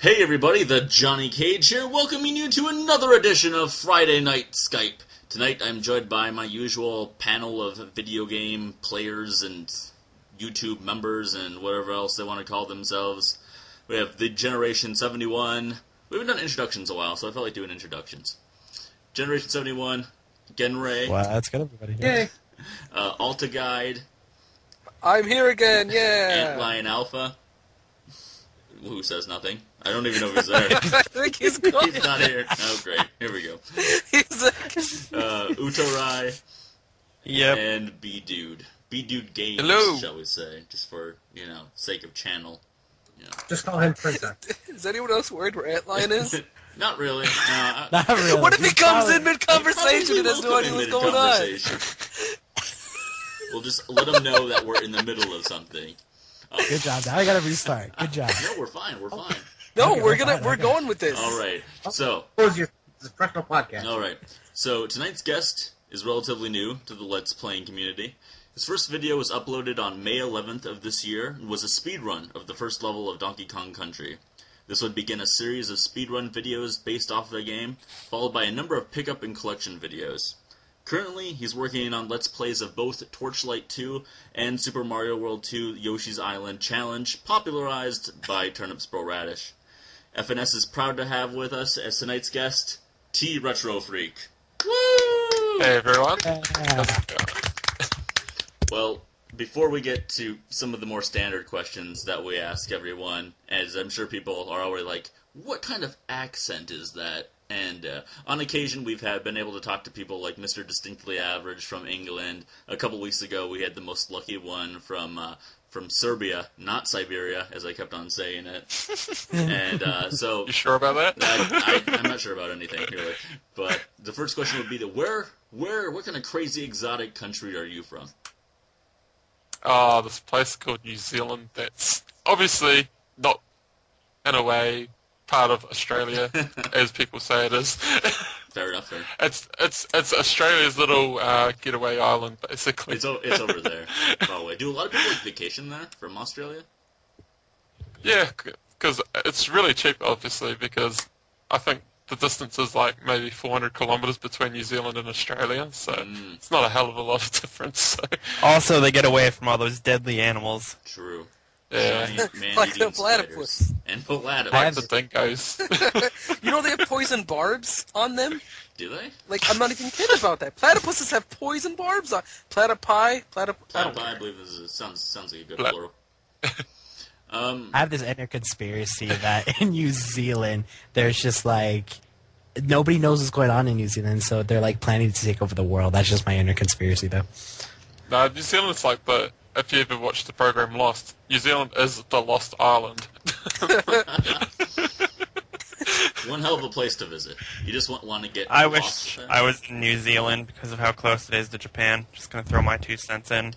Hey everybody, the Johnny Cage here, welcoming you to another edition of Friday Night Skype. Tonight I'm joined by my usual panel of video game players and YouTube members and whatever else they want to call themselves. We have the Generation 71. We haven't done introductions in a while, so I felt like doing introductions. Generation 71, Genray. Wow, that's good, everybody. Yay! Alta Guide. I'm here again, yeah! Antlion Alpha. Who says nothing? I don't even know if he's there. I think he's gone. He's not here. Oh, great. Here we go. Utorai. Yep. And B-Dude. B-Dude Games, Hello. shall we say. Just for, sake of channel. Just call him Princess. Is anyone else worried where Antlion is? Not really. Not really. What if he comes in He mid-conversation and probably doesn't know will what come was in going on? mid-conversation. We'll just let him know that we're in the middle of something. Good job. Now I gotta restart. Good job. No, we're fine. We're fine. No, Okay, we're going with this. All right. So, Close your professional podcast. all right. So tonight's guest is relatively new to the Let's Playing community. His first video was uploaded on May 11th of this year and was a speedrun of the first level of Donkey Kong Country. This would begin a series of speedrun videos based off the game, followed by a number of pickup and collection videos. Currently, he's working on Let's Plays of both Torchlight 2 and Super Mario World 2 Yoshi's Island Challenge, popularized by Turnip Bro Radish. FNS is proud to have with us as tonight's guest, Tretrofreak. Woo! Hey everyone. Well, before we get to some of the more standard questions that we ask everyone, as I'm sure people are already like, what kind of accent is that? And on occasion, we've been able to talk to people like Mr. Distinctly Average from England. A couple weeks ago, we had the most lucky one from Serbia, not Siberia, as I kept on saying it. And so, You sure about that? I'm not sure about anything really. But the first question would be what kind of crazy exotic country are you from? This place called New Zealand. That's obviously not, in a way, part of Australia, as people say it is. Fair enough. Fair. It's Australia's little getaway island, basically. It's over there. By the way, do a lot of people vacation there from Australia? Yeah, because it's really cheap, obviously, because I think the distance is like maybe 400 kilometres between New Zealand and Australia, so it's not a hell of a lot of difference. So. Also, they get away from all those deadly animals. True. Yeah. Giant man-eating Like the platypus. spiders. And platypus. Like the dingoes. You know they have poison barbs on them? Do they? Like, I'm not even kidding about that. Platypuses have poison barbs on... Platypi? Platypi, I believe sounds like a good plural. I have this inner conspiracy that in New Zealand, there's just like... Nobody knows what's going on in New Zealand, so they're like planning to take over the world. That's just my inner conspiracy, though. No, New Zealand's like the... If you ever watched the program Lost, New Zealand is the Lost Island. One hell of a place to visit. You just want to get I lost wish there. I was in New Zealand because of how close it is to Japan. Just gonna throw my 2 cents in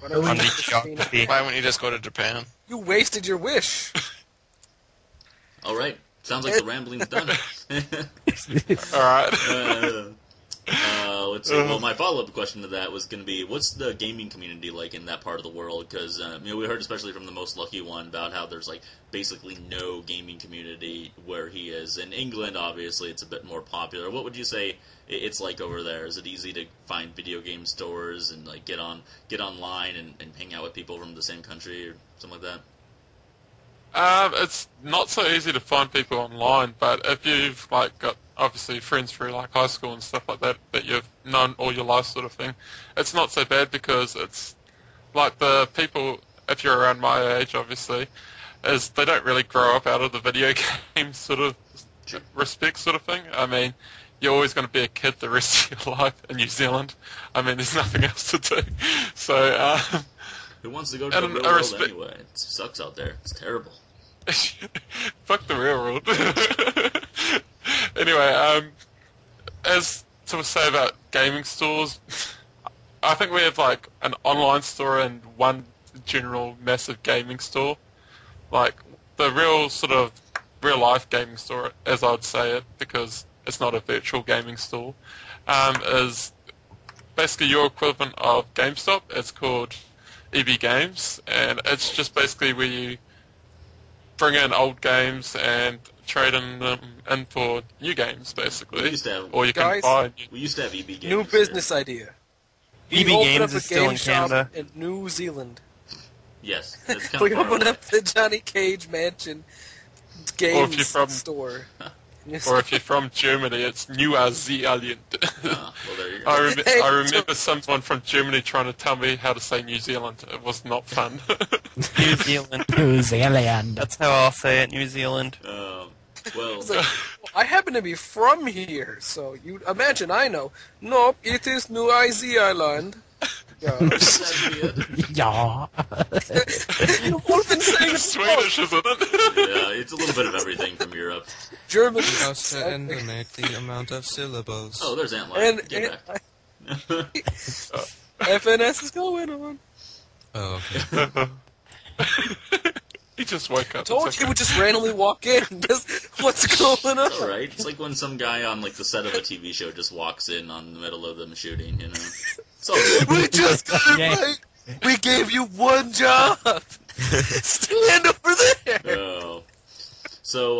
on the geography. Why wouldn't you just go to Japan? You wasted your wish. All right. Sounds like the rambling's done. Alright. Let's see. Well, my follow-up question to that was going to be, what's the gaming community like in that part of the world? Because we heard, especially from the most lucky one, about how there's like basically no gaming community where he is. In England, obviously, it's a bit more popular. What would you say it's like over there? Is it easy to find video game stores and like get online and hang out with people from the same country or something like that? It's not so easy to find people online, but if you've like got obviously friends through like high school and stuff like that you've known all your life sort of thing, it's not so bad because it's like the people, if you're around my age obviously, is they don't really grow up out of the video game sort of respect sort of thing. I mean, you're always going to be a kid the rest of your life in New Zealand. I mean, there's nothing else to do. So, who wants to go to the real world anyway? It sucks out there. It's terrible. Fuck the real world. Anyway, as to say about gaming stores, I think we have like an online store and one general massive gaming store. Like the real sort of real life gaming store, as I would say it, because it's not a virtual gaming store, is basically your equivalent of GameStop. It's called EB Games, and it's just basically where you bring in old games and trade them in for new games, basically. We used to have, or you guys, can buy. We used to have EB games. New business idea. EB We open Games up a is still game in shop Canada. in New Zealand. Yes, that's kind We of open up the Johnny Cage Mansion games store. Or if you're from Germany, it's New Zealand. well, there you go. I remember someone from Germany trying to tell me how to say New Zealand. It was not fun. New Zealand. New Zealand. That's how I'll say it, New Zealand. Well, It's like, I happen to be from here, so you imagine I know. Nope, it is New Zealand. Yeah. Yeah. You've both been saying it Swedish, isn't it? yeah, it's a little bit of everything from Europe. German. Just to estimate the amount of syllables. Oh, there's Antlion. And, Get back. FNS is going on. Oh, okay. He just woke up. Told you he would just randomly walk in. Just, what's going on? It's alright. It's like when some guy on like the set of a TV show just walks in on the middle of them shooting, you know? It's all good. We just got it Yeah. right. We gave you one job. Stand over there. Oh. So,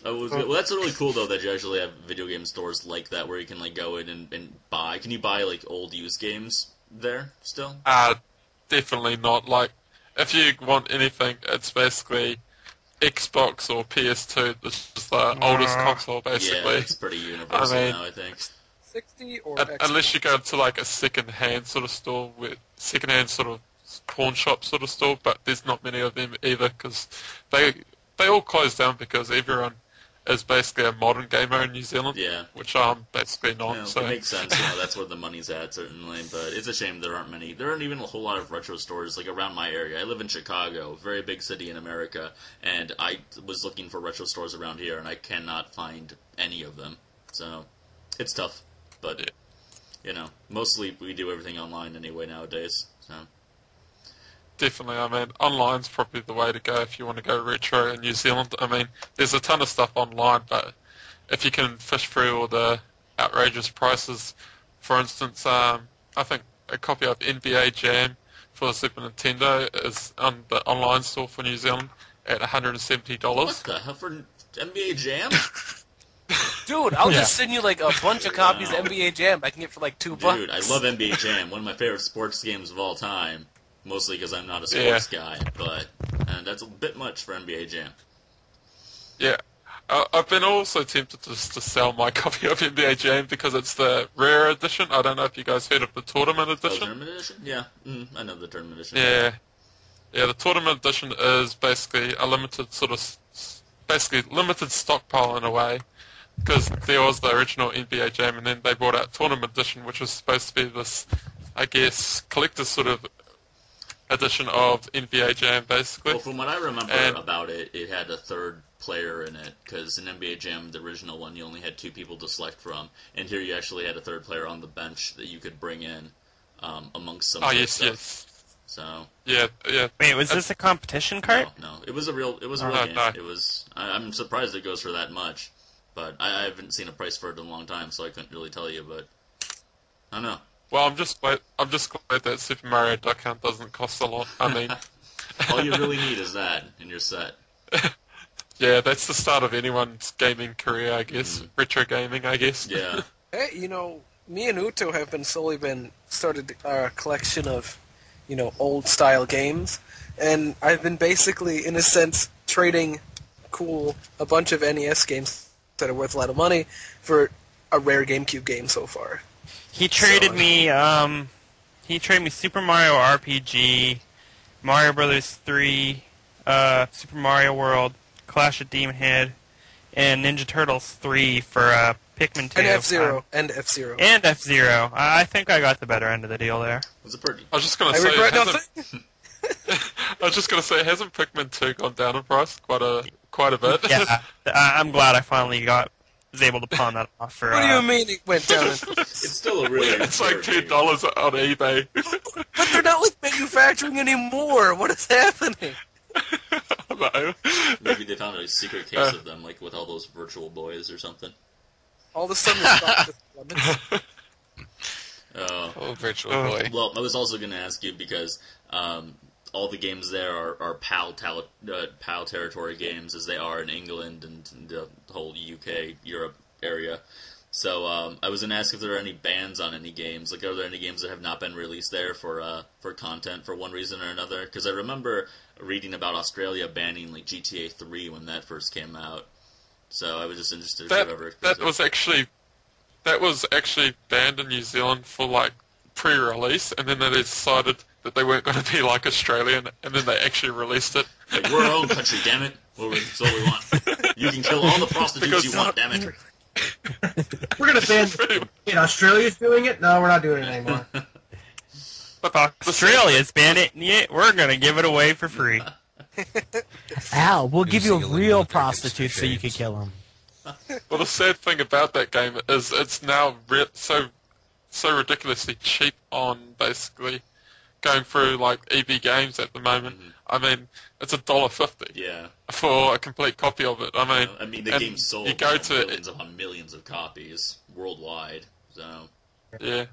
well, that's really cool though that you actually have video game stores like that where you can like go in and buy. Can you buy like old used games there still? Definitely not. Like, if you want anything, it's basically Xbox or PS2. This is the oldest console, basically. Yeah, it's pretty universal now, I think. 60 or Unless you go to like a second-hand sort of store, second-hand sort of pawn shop sort of store, but there's not many of them either because they all closed down because everyone is basically a modern gamer in New Zealand. Yeah. Which I'm basically not. Yeah, so it makes sense, you know, that's where the money's at, certainly, but it's a shame there aren't many. There aren't even a whole lot of retro stores, like, around my area. I live in Chicago, a very big city in America, and I was looking for retro stores around here, and I cannot find any of them, so it's tough, but, yeah. You know, mostly we do everything online anyway nowadays, so... Definitely, I mean, online's probably the way to go if you want to go retro in New Zealand. I mean, there's a ton of stuff online, but if you can fish through all the outrageous prices, for instance, I think a copy of NBA Jam for the Super Nintendo is on the online store for New Zealand at $170. What the hell, for NBA Jam? Dude, I'll just send you like a bunch of copies of NBA Jam I can get for like $2. Dude, I love NBA Jam, one of my favorite sports games of all time. Mostly because I'm not a sports guy, but that's a bit much for NBA Jam. Yeah. I've been also tempted just to sell my copy of NBA Jam because it's the rare edition. I don't know if you guys heard of the tournament edition. Oh, tournament edition? Yeah, I know the tournament edition. Yeah. Yeah, the tournament edition is basically a limited limited stockpile in a way. Because there was the original NBA Jam and then they brought out tournament edition, which was supposed to be this, I guess, collector's sort of edition of NBA Jam, basically. Well, from what I remember about it, it had a third player in it, because in NBA Jam, the original one, you only had 2 people to select from, and here you actually had a third player on the bench that you could bring in amongst some other stuff. Yes. So yeah. Wait, was this a competition card? No, it was a real game. No. It was. I'm surprised it goes for that much, but I haven't seen a price for it in a long time, so I couldn't really tell you. But I don't know. Well, I'm just glad that Super Mario Duck Hunt doesn't cost a lot. I mean, all you really need is that in your set. Yeah, that's the start of anyone's gaming career, I guess. Retro gaming, I guess. Yeah. Hey, me and Uto have started a collection of, old style games, and I've been basically, in a sense, trading a bunch of NES games that are worth a lot of money for a rare GameCube game so far. He traded me Super Mario RPG, Mario Brothers 3, Super Mario World, Clash of Demon Head, and Ninja Turtles 3 for Pikmin 2. And F-Zero. And F-Zero. I think I got the better end of the deal there. Was it pretty? I was just going to say, hasn't Pikmin 2 gone down in price quite a bit? Yeah, I'm glad I finally was able to pawn that off for... What do you mean it went down? It's still a really... It's like $10 on eBay. But they're not manufacturing anymore. What is happening? No. Maybe they found a secret case of them, like with all those virtual boys or something. All of a sudden, it's Virtual Boy. Well, I was also going to ask you because all the games there are PAL territory games, as they are in England and the whole UK, Europe area. So I was going to ask if there are any bans on any games. Like, are there any games that have not been released there for content for one reason or another? Because I remember reading about Australia banning like GTA 3 when that first came out. So I was just interested if you ever... That was actually banned in New Zealand for like pre-release, and then they decided that they weren't going to be like Australian, and then they actually released it. Like, we're our own country, damn it. That's what we want. You can kill all the prostitutes you want, damn it. We're going to ban it. Australia's doing it? No, we're not doing it anymore. But Australia's banned it, and yet we're going to give it away for free. Al, we'll give you a real prostitute so you can kill him. Well, the sad thing about that game is it's now so ridiculously cheap on basically going through like EB Games at the moment. Mm-hmm. I mean, it's $1.50 for a complete copy of it. I mean, the game sold millions upon millions of copies worldwide. So yeah.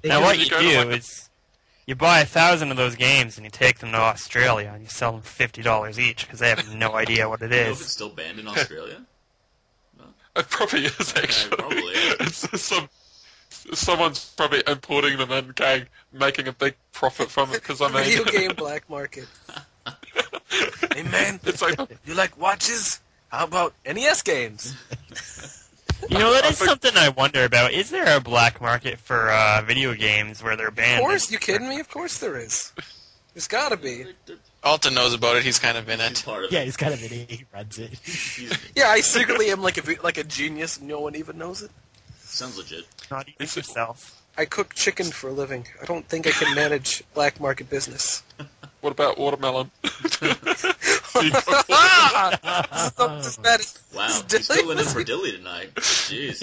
Now what you do is you buy 1,000 of those games and you take them to Australia and you sell them for $50 each because they have no idea what it is. You know if it's still banned in Australia? No. It probably is actually. Yeah, probably is. Someone's probably importing them and making a big profit from it because video game black market. Hey man, it's like, you like watches? How about NES games? You know, that is something I wonder about. Is there a black market for video games where they're banned? Of course, you kidding me? Of course there is. There's got to be. Alton knows about it. He's kind of in it. He's kind of in it. He runs it. Yeah, I secretly am like a genius. No one even knows it. Sounds legit. Not even yourself. I cook chicken for a living. I don't think I can manage black market business. What about watermelon? Wow, he's still in for Dilly tonight. Jeez.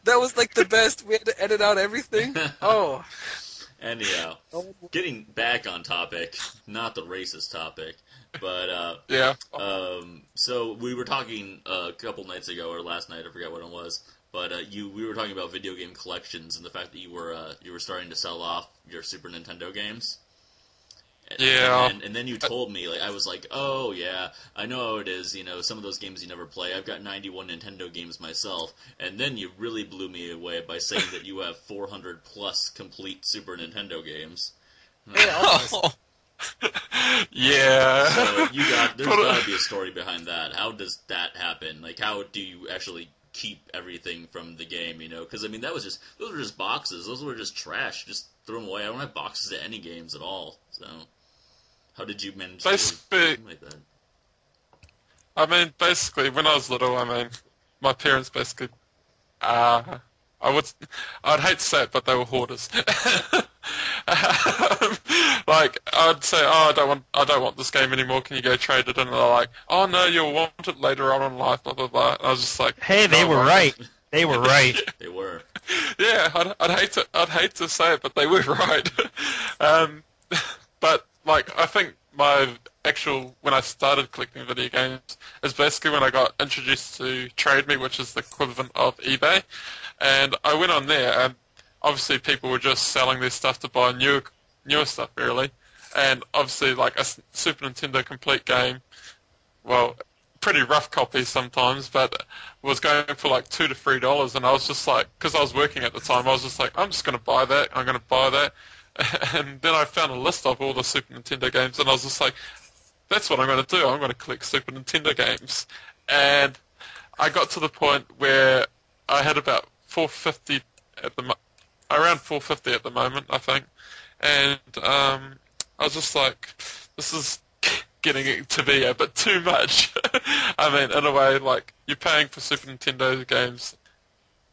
That was like the best. We had to edit out everything. Oh. Anyhow, getting back on topic, not the racist topic, but yeah. So we were talking a couple nights ago or last night, I forgot when it was. But we were talking about video game collections and the fact that you were starting to sell off your Super Nintendo games. Yeah. And then you told me, I was like, oh yeah, I know how it is. You know, some of those games you never play. I've got 91 Nintendo games myself. And then you really blew me away by saying that you have 400 plus complete Super Nintendo games. Yeah. So there's got to be a story behind that. How does that happen? Like, how do you actually keep everything from the game, you know? Because, I mean, those were just boxes. Those were just trash. Just throw them away. I don't have boxes to any games at all. So, how did you manage to do something like that? I mean, basically, when I was little, my parents basically, I'd hate to say it, but they were hoarders. Like, I'd say, I don't want this game anymore, can you go trade it? And they're like, oh no, you'll want it later on in life, blah, blah, blah. And I was just like, hey, they were right. They were right. They were. Yeah, I'd hate to say it, but they were right. But, like, I think when I started collecting video games is basically when I got introduced to Trade Me, which is the equivalent of eBay. And I went on there, and obviously people were just selling their stuff to buy newer stuff, really. And obviously, like, a Super Nintendo complete game, well, pretty rough copy sometimes, but was going for like $2 to $3, and I was just like, because I was working at the time, I was just like, I'm just going to buy that, I'm going to buy that. And then I found a list of all the Super Nintendo games, and I was just like, that's what I'm going to do, I'm going to collect Super Nintendo games. And I got to the point where I had about 450 around 450 at the moment, I think. And I was just like, this is getting to be a bit too much. I mean, in a way, like, you're paying for Super Nintendo games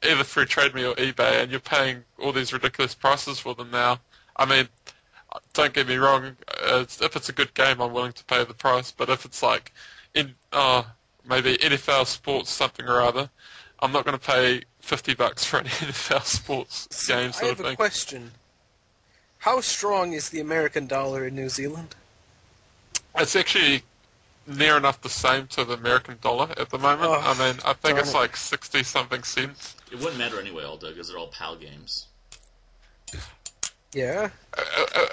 either through Trade Me or eBay, and you're paying all these ridiculous prices for them now. I mean, don't get me wrong, if it's a good game, I'm willing to pay the price, but if it's like, maybe NFL Sports something or other, I'm not going to pay $50 for an NFL Sports game sort of thing. I have a question. How strong is the American dollar in New Zealand? It's actually near enough the same to the American dollar at the moment. I mean, I think it's like 60-something cents. It wouldn't matter anyway, Aldo, because they're all PAL games. Yeah.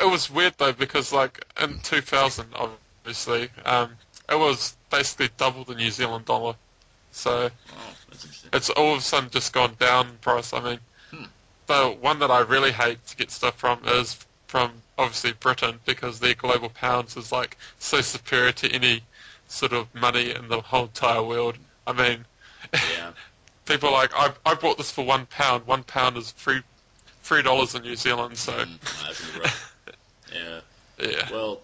It was weird though because like in 2000, obviously, it was basically double the New Zealand dollar. So that's interesting. it's all of a sudden just gone down in price. I mean, the one that I really hate to get stuff from is from obviously Britain because their global pounds is like so superior to any sort of money in the whole entire world. I mean, Yeah. people are like, I bought this for £1. £1 is $3 in New Zealand. So That's gonna be rough. Yeah. yeah. Well,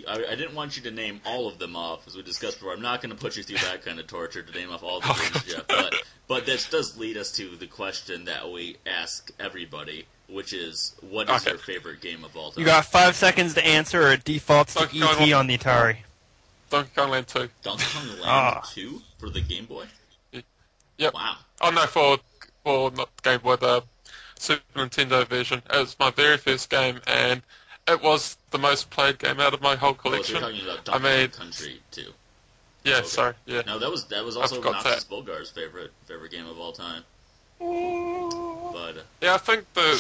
I didn't want you to name all of them off, as we discussed before. I'm not going to put you through that kind of torture to name off all the games, Jeff. But this does lead us to the question that we ask everybody, which is, what is your favorite game of all time? You got 5 seconds to answer, or it defaults to Donkey Kong ET on the Atari. Donkey Kong Land 2. Donkey Kong Land 2 for the Game Boy? Yep. Wow. Oh no, for not the Game Boy, the Super Nintendo version. It was my very first game, and it was the most played game out of my whole collection. Oh, so you're talking about Donkey Kong Country 2. Yeah, Okay. sorry, yeah. No, that was also Noxus Bulgar's favorite game of all time. But yeah, I think the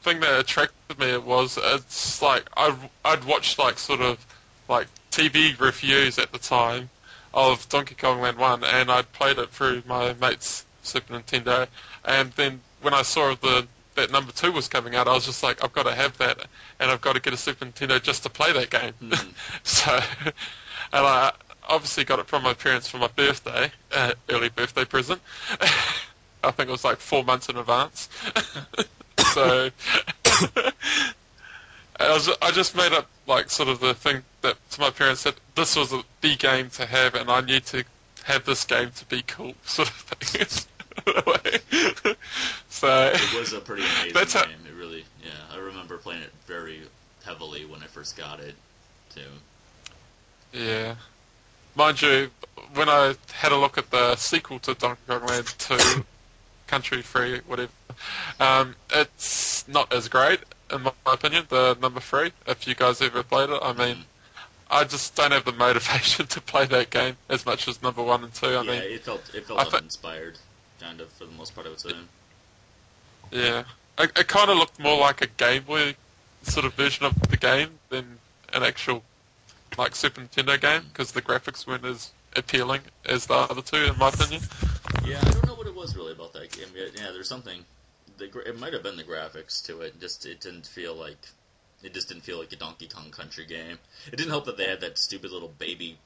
thing that attracted me it's like I'd watched like sort of like TV reviews at the time of Donkey Kong Land 1, and I'd played it through my mate's Super Nintendo, and then when I saw that number 2 was coming out, I was just like, I've got to have that, and I've got to get a Super Nintendo just to play that game. So, and I obviously got it from my parents for my birthday, early birthday present. I think it was like 4 months in advance. So, I just made up like sort of the thing that to my parents that this was the game to have, and I need to have this game to be cool, sort of thing. So it was a pretty amazing game. It really, I remember playing it very heavily when I first got it, too. Yeah. Mind you, when I had a look at the sequel to Donkey Kong Land 2, Country Free, whatever, it's not as great, in my opinion, the number 3, if you guys ever played it. I mean, I just don't have the motivation to play that game as much as number 1 and 2. I mean, it felt uninspired, kind of, for the most part, I would say. Yeah. It kind of looked more like a Game Boy sort of version of the game than an actual like Super Nintendo game, because the graphics weren't as appealing as the other two, in my opinion. Yeah, I don't know what it was really about that game. Yeah, there's something. It might have been the graphics to it. It didn't feel like a Donkey Kong Country game. It didn't help that they had that stupid little baby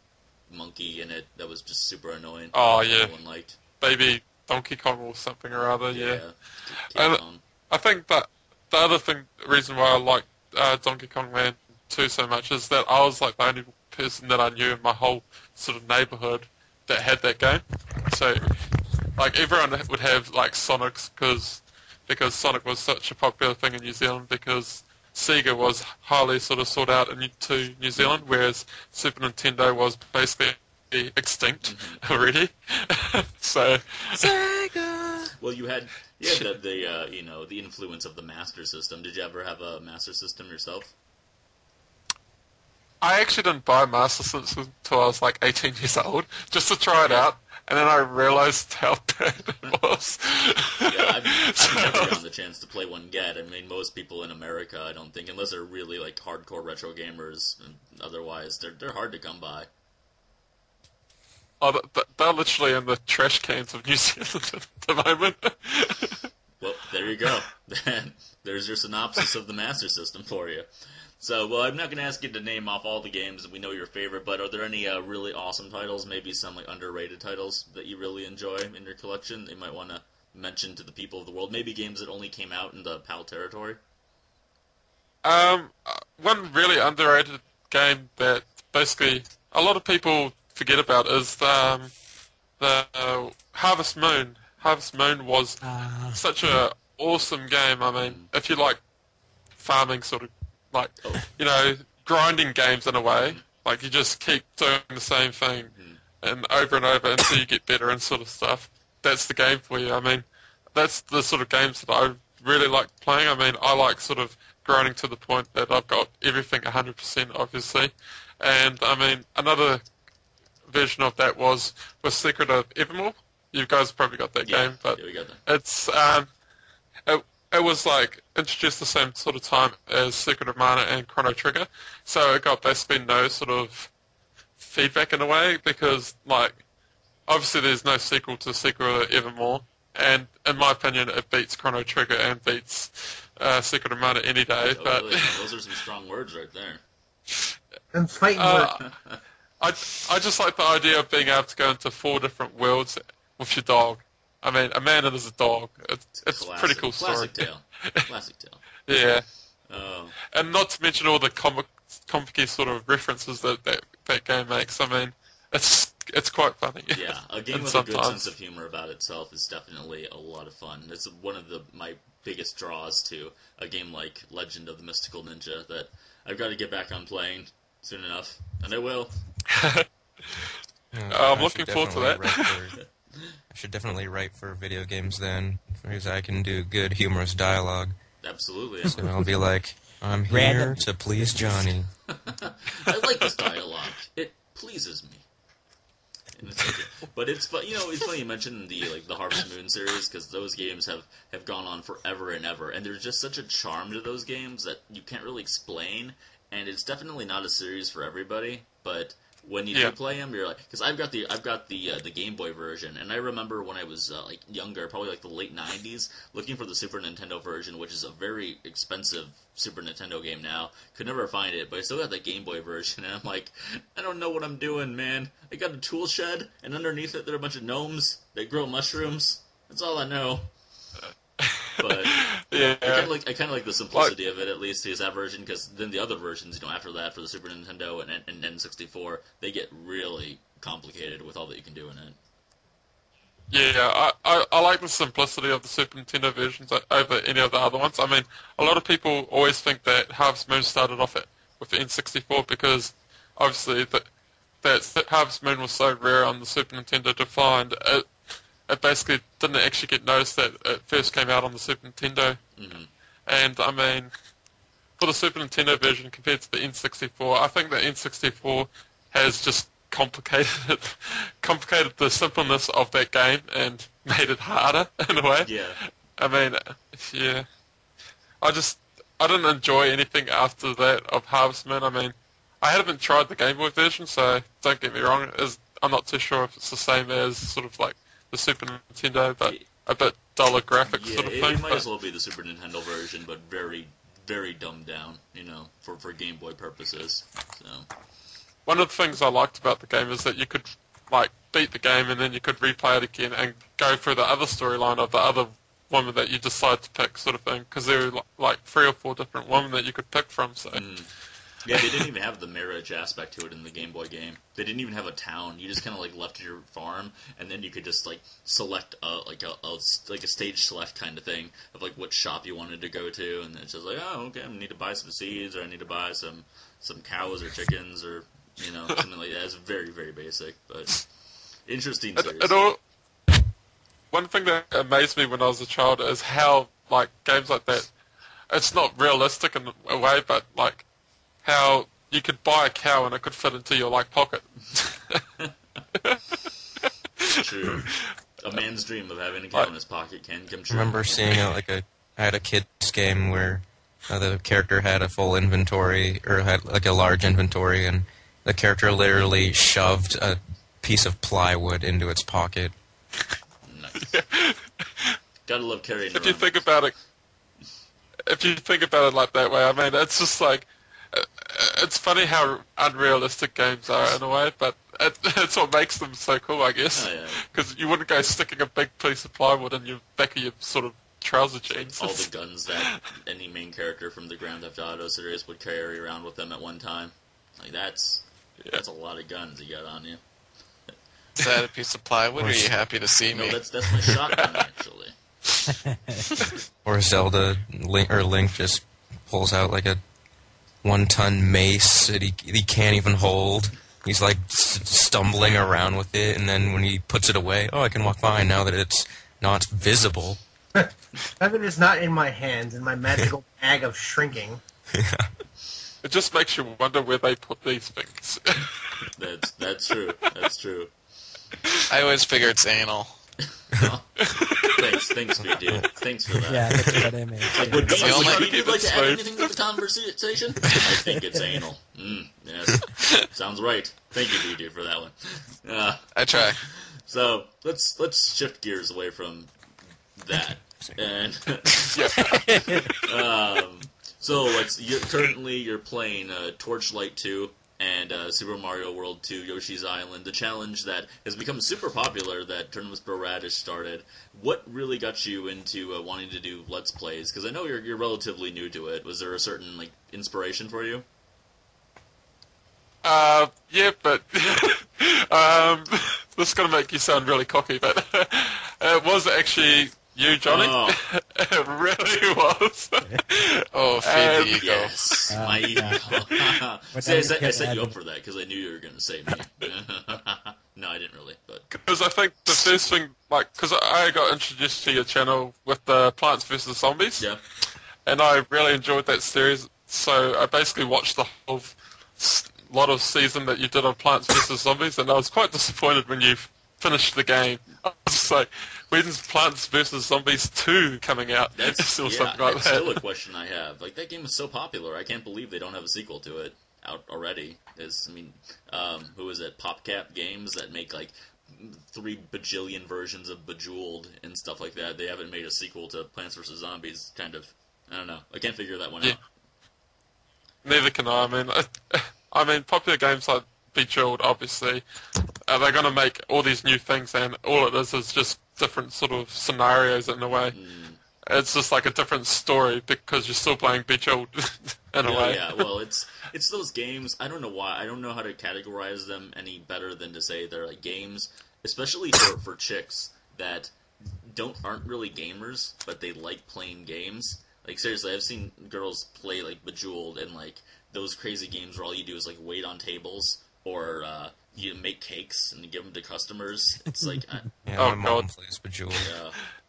monkey in it that was just super annoying. Oh yeah, no one liked. Baby Donkey Kong or something or other. Yeah. And I think that the other reason why I like Donkey Kong Land 2 so much is that I was like the only person that I knew in my whole sort of neighborhood that had that game. So like everyone would have like Sonics because Sonic was such a popular thing in New Zealand, because Sega was highly sort of sought out into New Zealand, whereas Super Nintendo was basically extinct already. So Sega. Well, you had the influence of the Master System. Did you ever have a Master System yourself? I actually didn't buy a Master System until I was like 18 years old, just to try it out, and then I realized how bad it was. Yeah, I've never gotten the chance to play one yet. I mean, most people in America, I don't think, unless they're really like hardcore retro gamers, and otherwise they're hard to come by. Oh, they're literally in the trash cans of New Zealand at the moment. Well, there you go. There's your synopsis of the Master System for you. So, well, I'm not going to ask you to name off all the games that we know your favorite, but are there any really awesome titles, maybe some like underrated titles that you really enjoy in your collection that you might want to mention to the people of the world? Maybe games that only came out in the PAL territory? One really underrated game that basically a lot of people forget about is the Harvest Moon. Harvest Moon was such a awesome game. I mean, if you like farming sort of like, grinding games in a way, like you just keep doing the same thing and over until you get better and sort of stuff. That's the game for you. I mean, that's the sort of games that I really like playing. I mean, I like sort of grinding to the point that I've got everything 100%, obviously. And, I mean, another version of that was Secret of Evermore. You guys probably got that game, but we got that. it was like introduced the same sort of time as Secret of Mana and Chrono Trigger, so it got basically no sort of feedback in a way because like obviously there's no sequel to Secret of Evermore, and in my opinion it beats Chrono Trigger and beats Secret of Mana any day. But really, those are some strong words right there. And fighting words. I just like the idea of being able to go into 4 different worlds with your dog. I mean, a man and as a dog. It's a pretty cool story. Classic tale. Classic tale. Yeah. Oh. And not to mention all the comic sort of references that game makes. I mean, it's quite funny. Yeah, a game with a good sense of humor about itself is definitely a lot of fun. It's one of my biggest draws to a game like Legend of the Mystical Ninja that I've got to get back on playing soon enough, and I will. I'm looking forward to that. I should definitely write for video games then, because I can do good humorous dialogue. Absolutely. So I'll be like, I'm here to please Johnny. I like this dialogue. It pleases me. And it's okay. But it's funny you mentioned the Harvest Moon series because those games have gone on forever and ever, and there's just such a charm to those games that you can't really explain. And it's definitely not a series for everybody, but when you do play them, you're like, because I've got the Game Boy version, and I remember when I was younger, probably like the late '90s, looking for the Super Nintendo version, which is a very expensive Super Nintendo game now. Could never find it, but I still got the Game Boy version, and I'm like, I don't know what I'm doing, man. I got a tool shed, and underneath it there are a bunch of gnomes that grow mushrooms. That's all I know. But yeah. I kind of like the simplicity of it, at least, is that version, because then the other versions, after that, for the Super Nintendo and N64, they get really complicated with all that you can do in it. Yeah, I like the simplicity of the Super Nintendo versions over any of the other ones. I mean, a lot of people always think that Harvest Moon started off with the N64 because, obviously, that Harvest Moon was so rare on the Super Nintendo to find. It basically didn't actually get noticed that it first came out on the Super Nintendo. Mm-hmm. And, I mean, for the Super Nintendo version compared to the N64, I think the N64 has just complicated the simpleness of that game and made it harder, in a way. Yeah. I mean, yeah. I didn't enjoy anything after that of Harvest Moon. I mean, I haven't tried the Game Boy version, so don't get me wrong. I'm not too sure if it's the same as sort of like the Super Nintendo, but a bit duller graphics sort of thing. It might as well be the Super Nintendo version, but very, very dumbed down, for Game Boy purposes. So one of the things I liked about the game is that you could beat the game and then you could replay it again and go through the other storyline of the other woman that you decide to pick, sort of thing. Because there were like 3 or 4 different women that you could pick from. So. Yeah, they didn't even have the marriage aspect to it in the Game Boy game. They didn't even have a town. You just kind of left your farm, and then you could just select a stage select kind of thing of what shop you wanted to go to, and it's just okay, I need to buy some seeds, or I need to buy some cows or chickens, or something like that. It's very, very basic, but interesting series. One thing that amazed me when I was a child is how games like that. It's not realistic in a way, but how you could buy a cow and it could fit into your pocket. True. A man's dream of having a cow in his pocket can come true. I remember seeing I had a kid's game where the character had a full inventory, or had a large inventory, and the character literally shoved a piece of plywood into its pocket. Nice. Gotta love carrying If you think about it like that way, I mean, it's just it's funny how unrealistic games are in a way, but it's what makes them so cool, I guess. Because you wouldn't go sticking a big piece of plywood in your back of your sort of trouser jeans. All the guns that any main character from the Grand Theft Auto series would carry around with them at one time. That's a lot of guns you got on you. Is that a piece of plywood, or are you happy to see me? No, that's my shotgun, actually. Or Zelda, Link just pulls out a 1-ton mace that he can't even hold. He's stumbling around with it, and then when he puts it away, I can walk fine now that it's not visible. Heaven is not in my hands, in my magical bag of shrinking. Yeah. It just makes you wonder where they put these things. That's true. That's true. I always figure it's anal. Thanks, dude. Thanks for that. Yeah, that's what I mean. Like, would you like to add anything to the conversation? I think it's anal. Yes. Sounds right. Thank you, BD, for that one. I try. So, let's shift gears away from that. And so currently you're playing Torchlight 2 and Super Mario World 2 Yoshi's Island, the challenge that has become super popular that Tournaments Pro Radish started. What really got you into wanting to do Let's Plays? Because I know you're relatively new to it. Was there a certain inspiration for you? Yeah, but this is going to make you sound really cocky, but it was actually you, Johnny. Oh. It really was. Oh, feed the ego. Yes, my ego. See, I set you up for that because I knew you were going to say me. No, I didn't really, but... Because I think the first thing, because I got introduced to your channel with the Plants vs. Zombies. Yeah. And I really enjoyed that series, so I basically watched the whole lot of season that you did on Plants vs. Zombies, and I was quite disappointed when you finished the game. I was just like, when's Plants vs. Zombies 2 coming out? That's something like that. Still a question I have. That game is so popular, I can't believe they don't have a sequel to it out already. Who is it? PopCap Games that make 3 bajillion versions of Bejeweled and stuff like that. They haven't made a sequel to Plants vs. Zombies. Kind of, I don't know. I can't figure that one out. Neither can I. I mean, popular games like Bejeweled, obviously, they're going to make all these new things, and all it is just different sort of scenarios in a way. It's just like a different story because you're still playing Bejeweled in a way. Yeah, well, it's those games. I don't know why. I don't know how to categorize them any better than to say they're games, especially for chicks that aren't really gamers, but they like playing games. Seriously, I've seen girls play Bejeweled and those crazy games where all you do is wait on tables or you make cakes and give them to customers. It's my mom plays Bejeweled.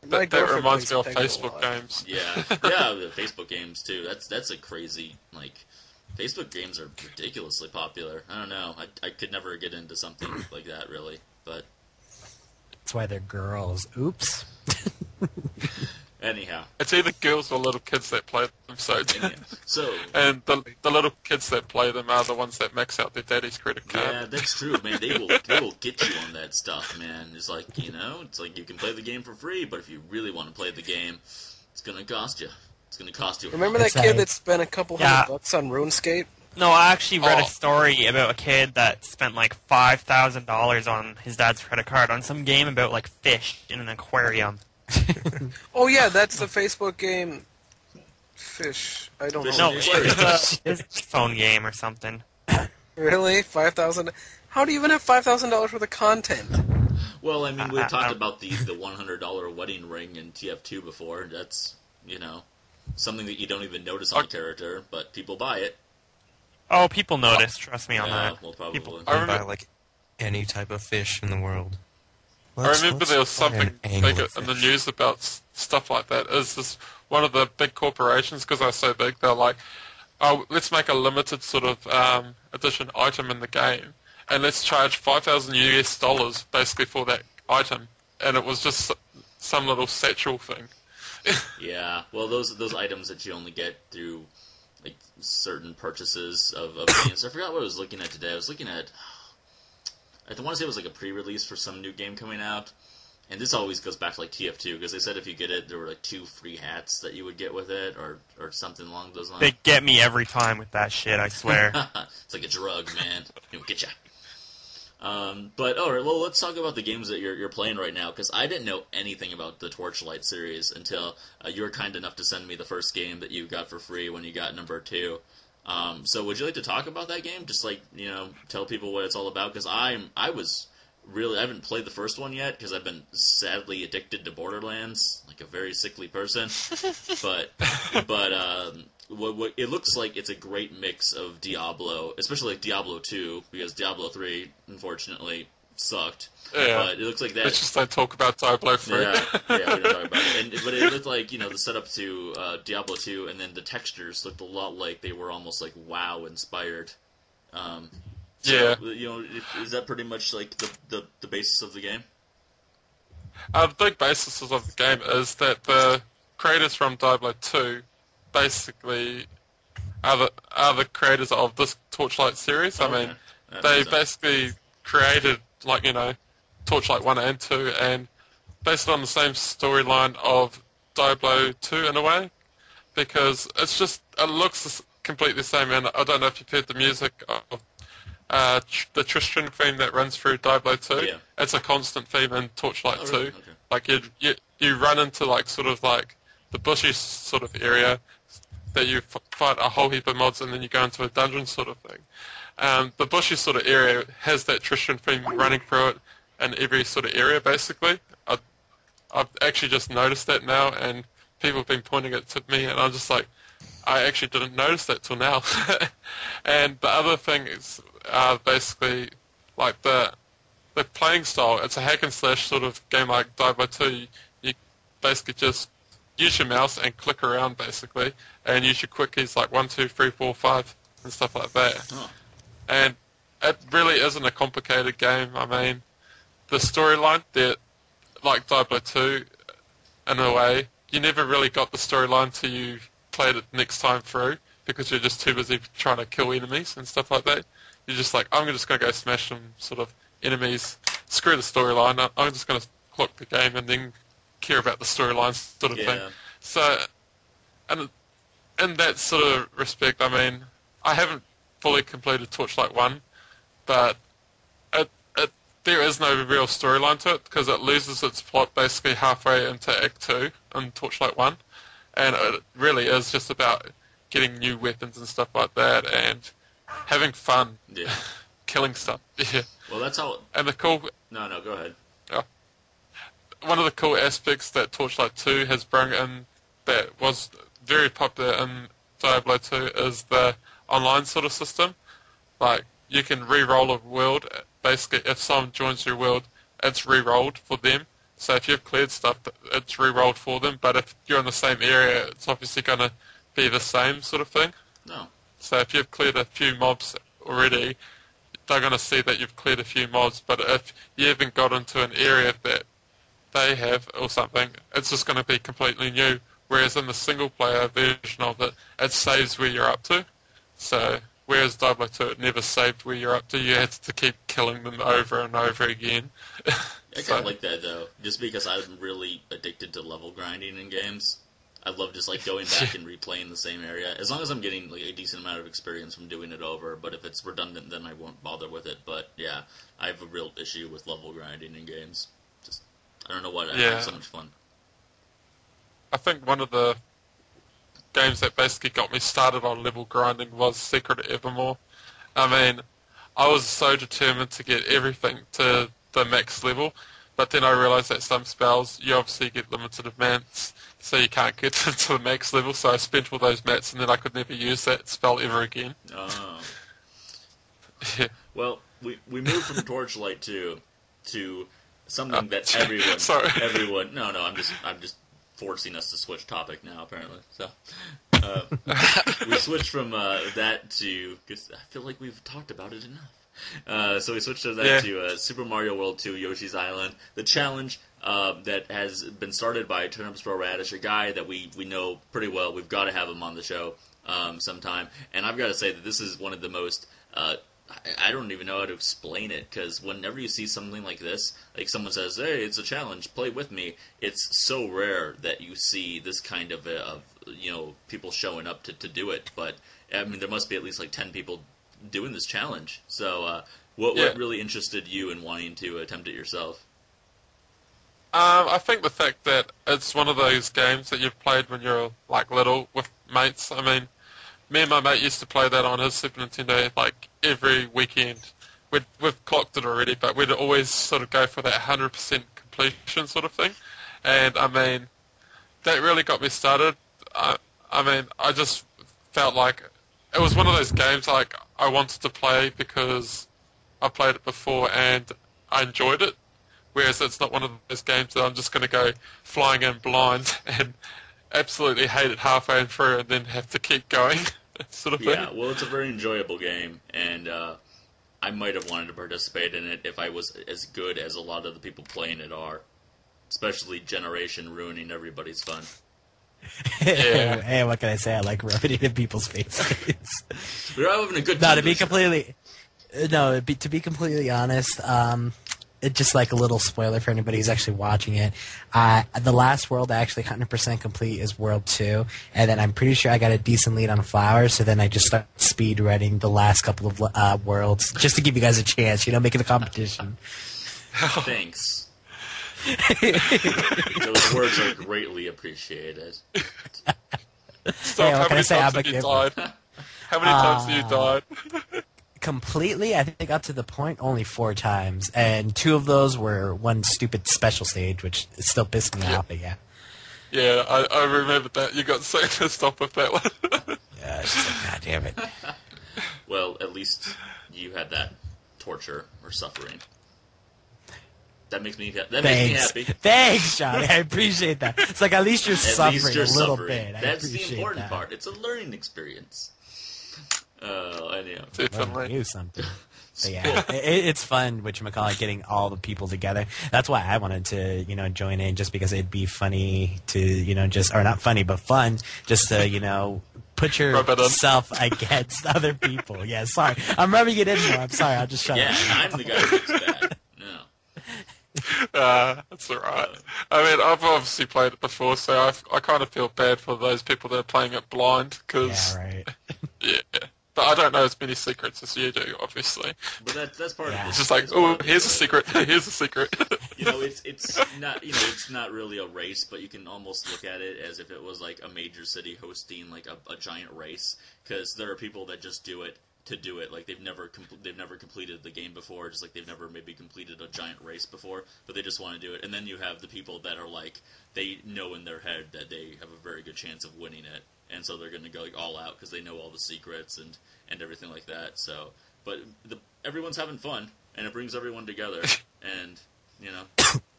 That reminds me of Facebook games. Yeah, the Facebook games too. That's a crazy Facebook games are ridiculously popular. I don't know. I could never get into something like that really, but that's why they're girls. Oops. Anyhow, it's either girls or little kids that play them. So and the little kids that play them are the ones that max out their daddy's credit card. Yeah, that's true, man. They will get you on that stuff, man. It's you can play the game for free, but if you really want to play the game, it's gonna cost you. It's gonna cost you. Remember that kid that spent a couple $100 on RuneScape? No, I actually read a story about a kid that spent $5,000 on his dad's credit card on some game about fish in an aquarium. Oh yeah, that's the Facebook game. Fish. I don't know. No, it's a phone game or something. Really? $5,000? How do you even have $5,000 worth of content? Well, I mean, we've talked about the $100 wedding ring in TF2 before. That's something that you don't even notice on the character, but people buy it. Oh, people notice. Trust me on that. Well, probably. People buy any type of fish in the world. I remember there was something big in the news about stuff like that. Is this one of the big corporations, because they're so big, they're like, oh, let's make a limited sort of edition item in the game, and let's charge $5,000 basically for that item. And it was just some little satchel thing. Yeah, well, those items that you only get through certain purchases of games. I forgot what I was looking at today. I was looking at... I want to say it was a pre-release for some new game coming out, and this always goes back to TF2 because they said if you get it, there were 2 free hats that you would get with it, or something along those lines. They get me every time with that shit, I swear. It's like a drug, man. It'll get ya. But all right, well, let's talk about the games that you're playing right now because I didn't know anything about the Torchlight series until you were kind enough to send me the first game that you got for free when you got number 2. So would you like to talk about that game? Just tell people what it's all about because I haven't played the first one yet because I've been sadly addicted to Borderlands, like a very sickly person. but what it looks like it's a great mix of Diablo, especially Diablo 2 because Diablo 3 unfortunately sucked. Yeah, but it looks like that. It's just like talk about Diablo 3. Yeah, we don't talk about it. But it looked like the setup to Diablo 2, and then the textures looked a lot like they were almost WoW inspired. Yeah. Is that pretty much the basis of the game? The big basis of the game is that the creators from Diablo 2 basically are the creators of this Torchlight series. Okay. I mean, That they makes sense. basically created, like, Torchlight 1 and 2, and based on the same storyline of Diablo 2 in a way, because it looks completely the same, and I don't know if you've heard the music of the Tristan theme that runs through Diablo 2. Yeah. It's a constant theme in Torchlight Oh, 2. really? Okay. Like, you run into, like, sort of, like, the bushy sort of area that you fight a whole heap of mods, and then you go into a dungeon sort of thing. The bushy sort of area has that Tristan theme running through it in every sort of area, basically. I've actually just noticed that now, and people have been pointing it to me, and I'm just like, I actually didn't notice that till now. And the other thing is basically, like, the playing style. It's a hack and slash sort of game like Diablo 2. You basically just use your mouse and click around, basically, and use your quick keys like 1, 2, 3, 4, 5, and stuff like that. Oh. And it really isn't a complicated game. I mean, the storyline, like Diablo 2, in a way, you never really got the storyline till you played it next time through, because you're just too busy trying to kill enemies and stuff like that. You're just like, I'm just going to go smash some sort of enemies, screw the storyline, I'm just going to clock the game and then care about the storyline sort of thing. So, and in that sort of respect, I mean, I haven't fully completed Torchlight 1, but there is no real storyline to it, because it loses its plot basically halfway into Act 2 in Torchlight 1, and it really is just about getting new weapons and stuff like that, and having fun, killing stuff. Yeah. Well, that's how... And the cool... No, go ahead. One of the cool aspects that Torchlight 2 has brought in that was very popular in Diablo 2 is the online sort of system. Like, you can re-roll a world. Basically, if someone joins your world, it's re-rolled for them. So if you've cleared stuff, it's re-rolled for them. But if you're in the same area, it's obviously going to be the same sort of thing. No. So if you've cleared a few mobs already, they're going to see that you've cleared a few mobs. But if you haven't got into an area that they have or something, it's just going to be completely new. Whereas in the single-player version of it, it saves where you're up to. So whereas Diablo 2, it never saved where you're up to. You had to keep killing them over and over again. I kind of like that, though, just because I'm really addicted to level grinding in games. I love just, like, going back and replaying the same area, as long as I'm getting, like, a decent amount of experience from doing it over. But if it's redundant, then I won't bother with it. But, yeah, I have a real issue with level grinding in games. Just, I don't know why I have so much fun. I think one of the games that basically got me started on level grinding was Secret of Evermore. I mean, I was so determined to get everything to the max level, but then I realised that some spells, you obviously get limited amounts, so you can't get to the max level, so I spent all those mats and then I could never use that spell ever again. Oh. Yeah. Well, we moved from Torchlight 2 to something that everyone... Sorry. Everyone... No, I'm just forcing us to switch topic now, apparently. So, we switched from that to... Cause I feel like we've talked about it enough. So we switched to that to Super Mario World 2 Yoshi's Island. The challenge that has been started by Turnips Pro Radish, a guy that we know pretty well. We've got to have him on the show sometime. And I've got to say that this is one of the most... I don't even know how to explain it, because whenever you see something like this, like someone says, hey, it's a challenge, play with me, it's so rare that you see this kind of people showing up to do it. But, I mean, there must be at least like 10 people doing this challenge. So, what really interested you in wanting to attempt it yourself? I think the fact that it's one of those games that you've played when you're, like, little with mates. I mean, me and my mate used to play that on his Super Nintendo, like, every weekend. We've clocked it already, but we'd always sort of go for that 100% completion sort of thing. And, I mean, that really got me started. I mean, I just felt like it was one of those games, like, I wanted to play because I played it before and I enjoyed it. Whereas it's not one of those games that I'm just going to go flying in blind and absolutely hate it halfway through and then have to keep going. Sort of thing. Yeah, well, it's a very enjoyable game, and I might have wanted to participate in it if I was as good as a lot of the people playing it are. especially Generation ruining everybody's fun. Yeah. Hey, what can I say? I like rubbing it in people's faces. We're all having a good No, time. to be completely honest, it's just like a little spoiler for anybody who's actually watching it. The last world I actually 100% complete is World 2, and then I'm pretty sure I got a decent lead on Flowers, so then I just start speed running the last couple of worlds, just to give you guys a chance, making the competition. Thanks. Those words are greatly appreciated. Stop, how many times have you died? How many times have you died? Completely, I think up to the point only 4 times, and 2 of those were one stupid special stage, which is still pissing me off. But yeah, I remember that. You got so pissed off with that one. Yeah, it's just like, God damn it. Well, at least you had that torture or suffering. That makes me happy. Thanks, Johnny. I appreciate that. It's like at least you're suffering a little bit. That's the important part. It's a learning experience. Anyhow. I knew something. But yeah, it's fun, whatchamacallit, getting all the people together. That's why I wanted to, join in, just because it'd be funny to, or not funny, but fun, just to, put yourself against other people. Yeah, sorry. I'm rubbing it in more. I'm sorry. I'll just shut up. Yeah, I'm the guy who thinks that. No. That's alright. I mean, I've obviously played it before, so I kind of feel bad for those people that are playing it blind, because... Yeah, right. Yeah. But I don't know as many secrets as you do, obviously. But that's part of it. It's just like, oh, here's a secret, here's a secret. It's not really a race, but you can almost look at it as if it was like a major city hosting like a giant race, because there are people that just do it to do it. Like they've never completed the game before, just like they've never maybe completed a giant race before, but they just want to do it. And then you have the people that are like, they know in their head that they have a very good chance of winning it, and so they're going to go like all out because they know all the secrets and everything like that. So, but everyone's having fun, and it brings everyone together, and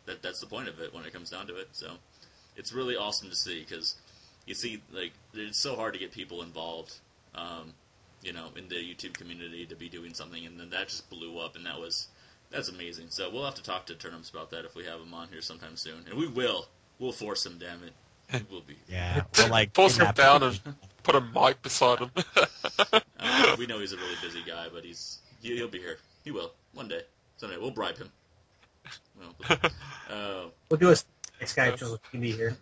that's the point of it when it comes down to it. So, it's really awesome to see, because you see, like, it's so hard to get people involved, in the YouTube community to be doing something, and then that just blew up, and that's amazing. So we'll have to talk to Turnips about that if we have him on here sometime soon, and we'll force him. Damn it. Will be. Yeah, we'll like force him down and put a mic beside him. We know he's a really busy guy, but he'll be here. He will one day. Someday we'll bribe him. We'll do a Skype so he can be here.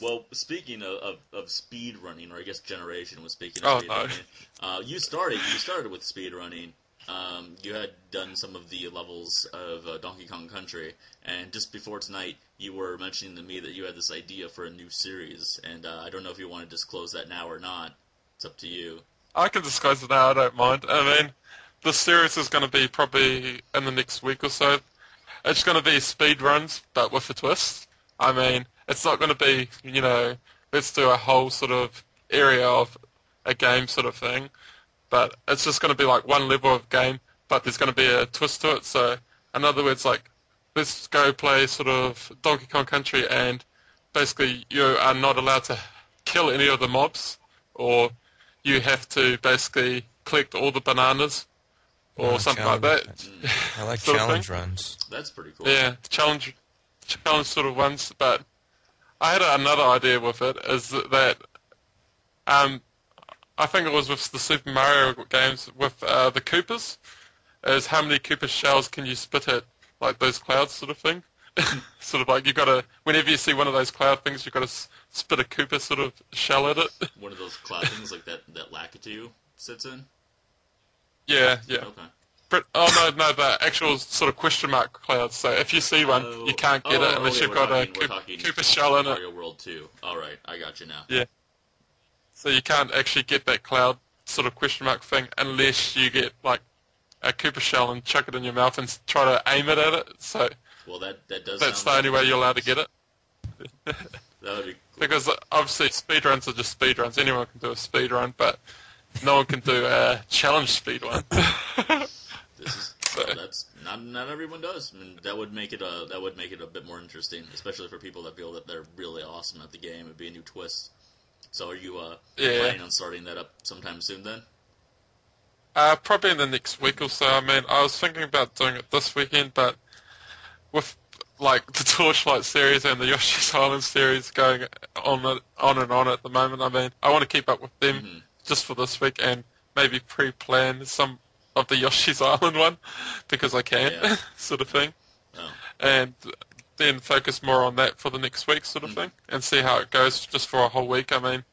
Well, speaking of speed running, or I guess Generation was speaking of speed running. You started with speed running. You had done some of the levels of Donkey Kong Country, and just before tonight, you were mentioning to me that you had this idea for a new series, and I don't know if you want to disclose that now or not. It's up to you. I can disclose it now, I don't mind. I mean, the series is going to be probably in the next week or so. It's going to be speed runs, but with a twist. I mean, it's not going to be, let's do a whole sort of area of a game sort of thing. But it's just going to be like one level of game, but there's going to be a twist to it. So, in other words, like, let's go play sort of Donkey Kong Country, and basically you are not allowed to kill any of the mobs, or you have to basically collect all the bananas, or something like that. I like challenge runs. That's pretty cool. Yeah, challenge sort of ones. But I had another idea with it, is that I think it was with the Super Mario games with the Koopas, is how many Koopa shells can you spit at, like those clouds sort of thing. Sort of like, you got to, whenever you see one of those cloud things, you got to spit a Koopa sort of shell at it. One of those cloud things like that Lakitu sits in? Yeah. Okay. Oh, no, the actual sort of question mark clouds. So if you see one, you can't get it unless you've got a Koopa shell in it. Mario World 2. Alright, I got you now. Yeah. So you can't actually get that cloud sort of question mark thing unless you get, like, a Koopa shell and chuck it in your mouth and try to aim it at it. So well, that does. That's the only way you're allowed to get it. That would be cool. Because obviously speedruns are just speedruns. Anyone can do a speedrun, but no one can do a challenge speedrun. That's not everyone does. I mean, that would make it a bit more interesting, especially for people that feel that they're really awesome at the game. It'd be a new twist. So are you planning on starting that up sometime soon then? Probably in the next week or so. I mean, I was thinking about doing it this weekend, but with like the Torchlight series and the Yoshi's Island series going on and on at the moment. I mean, I want to keep up with them just for this week and maybe pre-plan some of the Yoshi's Island one because I can, sort of thing. Oh. And then focus more on that for the next week, sort of thing, and see how it goes just for a whole week. I mean,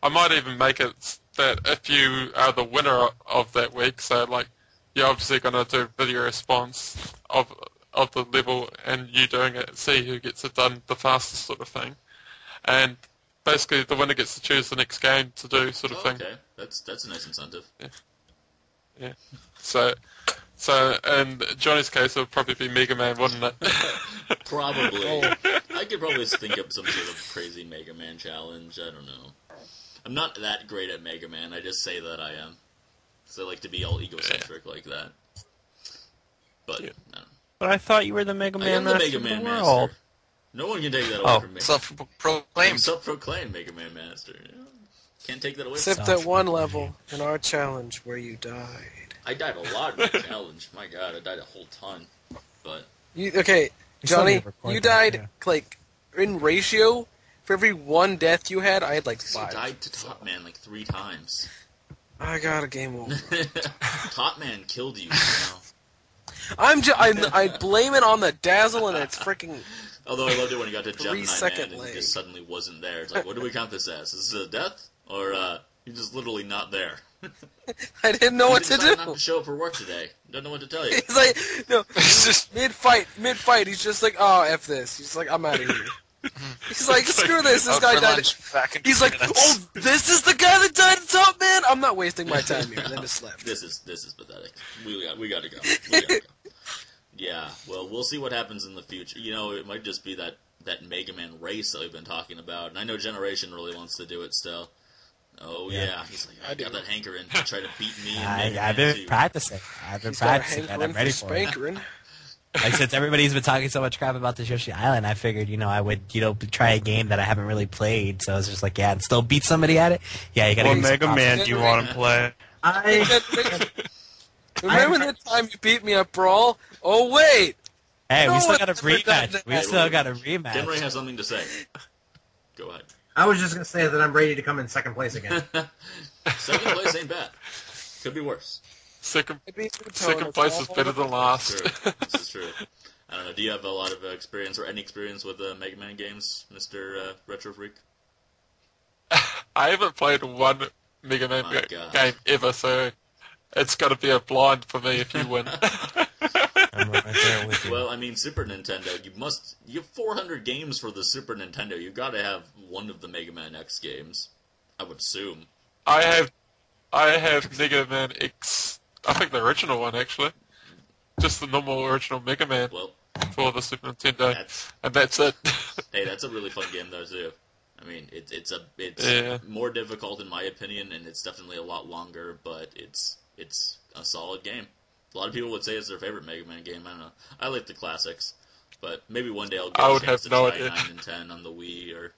I might even make it that if you are the winner of that week, so like you're obviously going to do video response of the level and you doing it, see who gets it done the fastest, sort of thing. And basically the winner gets to choose the next game to do, sort of thing. Okay, that's a nice incentive. Yeah. So in Johnny's case, it would probably be Mega Man, wouldn't it? Probably. I could probably think up some sort of crazy Mega Man challenge. I don't know. I'm not that great at Mega Man. I just say that I am. So I like to be all egocentric like that. But, I don't know. But I thought you were the Mega Man master Mega Man of the world. Master. No one can take that away from me. Self-proclaimed. Self-proclaimed Mega Man Master. Can't take that away Except from me. at one level in our challenge where you died. I died a lot in the challenge. My god, I died a whole ton. But Johnny, you died, like, in ratio, for every one death you had, I had, like, 5. I died to Top Man, like, 3 times. I got a game over. Top Man killed you, you know. I blame it on the dazzle and it's freaking. Although I loved it when he got to Gemini Man and leg. he just suddenly wasn't there. It's like, what do we count this as? Is this a death? Or, he's just literally not there? I didn't know what to do. Not to show up for work today. Don't know what to tell you. He's like, no, mid-fight, he's just like, oh, F this. He's like, I'm out of here. He's like, screw this guy died. He's like, oh, this is the guy that died in Top Man? I'm not wasting my time here. And then just left. This is pathetic. We gotta go. We gotta go. Yeah, well, we'll see what happens in the future. You know, it might just be that Mega Man race that we've been talking about. And I know Generation really wants to do it still. Oh, yeah. He's like, I got that hankering to try to beat me. I've been practicing. And I'm ready for it. Like, since everybody's been talking so much crap about this Yoshi Island, I figured, I would, try a game that I haven't really played. So I was just like, and still beat somebody at it? Yeah, you gotta What Mega Man do you want to play? Remember that time you beat me at Brawl? Oh, wait! Hey, we still got a rematch. Denry has something to say. Go ahead. I was just going to say that I'm ready to come in second place again. Second place ain't bad. Could be worse. Second place is better than last. This is true. I don't know. Do you have a lot of experience or any experience with Mega Man games, Mr. Retrofreak? I haven't played one Mega Man game ever, so it's got to be a blind for me if you win. I'm right there with you. Well, I mean, Super Nintendo, you have 400 games for the Super Nintendo. You've got to have one of the Mega Man X games, I would assume. I have Mega Man X, I think the original one, actually. Just the normal original Mega Man for the Super Nintendo, and that's it. Hey, that's a really fun game, though, too. I mean, it's more difficult, in my opinion, and it's definitely a lot longer, but it's a solid game. A lot of people would say it's their favorite Mega Man game. I don't know. I like the classics, but maybe one day I'll get a chance to try 9 and 10 on the Wii, or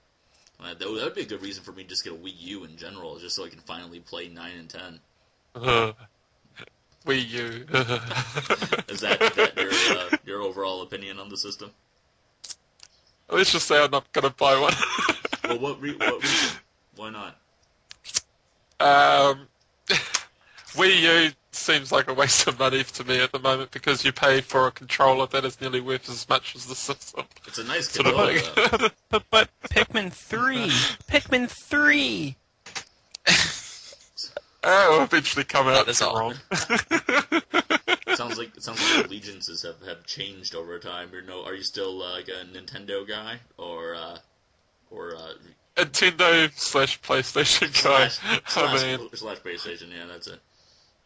that would be a good reason for me to just get a Wii U in general, just so I can finally play 9 and 10. Wii U. Is that your overall opinion on the system? Let's just say I'm not going to buy one. Well, what reason? Why not? Wii U seems like a waste of money to me at the moment because you pay for a controller that is nearly worth as much as the system. It's a nice controller, though. But Pikmin 3! Pikmin 3! It'll eventually come out wrong. Sounds like allegiances have changed over time. Are you still like a Nintendo guy or Nintendo / PlayStation guy? Slash PlayStation. Yeah, that's it.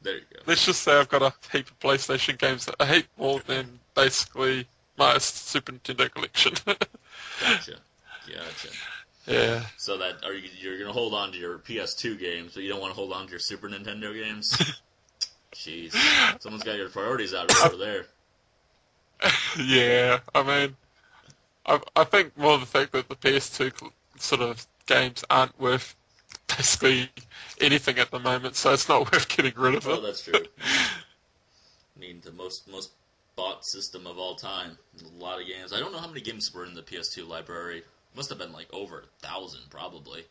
There you go. Let's just say I've got a heap of PlayStation games that I hate more than basically my Super Nintendo collection. Gotcha. Yeah. So you're gonna hold on to your PS2 games, but you don't want to hold on to your Super Nintendo games? Jeez, someone's got your priorities out over there. Yeah, I mean, I think more the fact that the PS2 sort of games aren't worth basically anything at the moment, so it's not worth getting rid of it. Well, that's true. I mean, the most bought system of all time. A lot of games. I don't know how many games were in the PS2 library. Must have been like over 1,000, probably.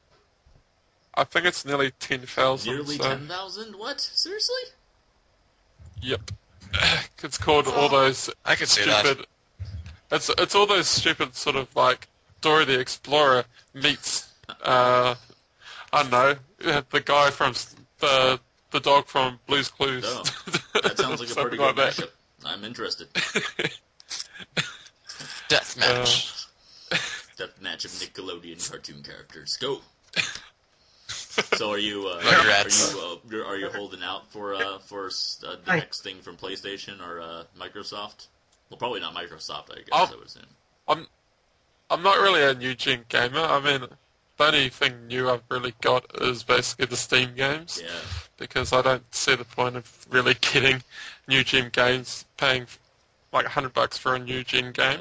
I think it's nearly 10,000. Nearly 10,000? What? Seriously? Yep. It's called all those. I could see stupid. It's all those stupid sort of like Dora the Explorer meets. I don't know, the guy from the dog from Blue's Clues. Oh, that sounds like a pretty good mashup. I'm interested. Deathmatch. Deathmatch of Nickelodeon cartoon characters. Go. So are you holding out for the next thing from PlayStation or Microsoft? Well, probably not Microsoft, I guess. I would assume. I'm not really a new gen gamer. I mean, the only thing new I've really got is basically the Steam games. Yeah. Because I don't see the point of really getting new gen games, paying like $100 for a new gen game.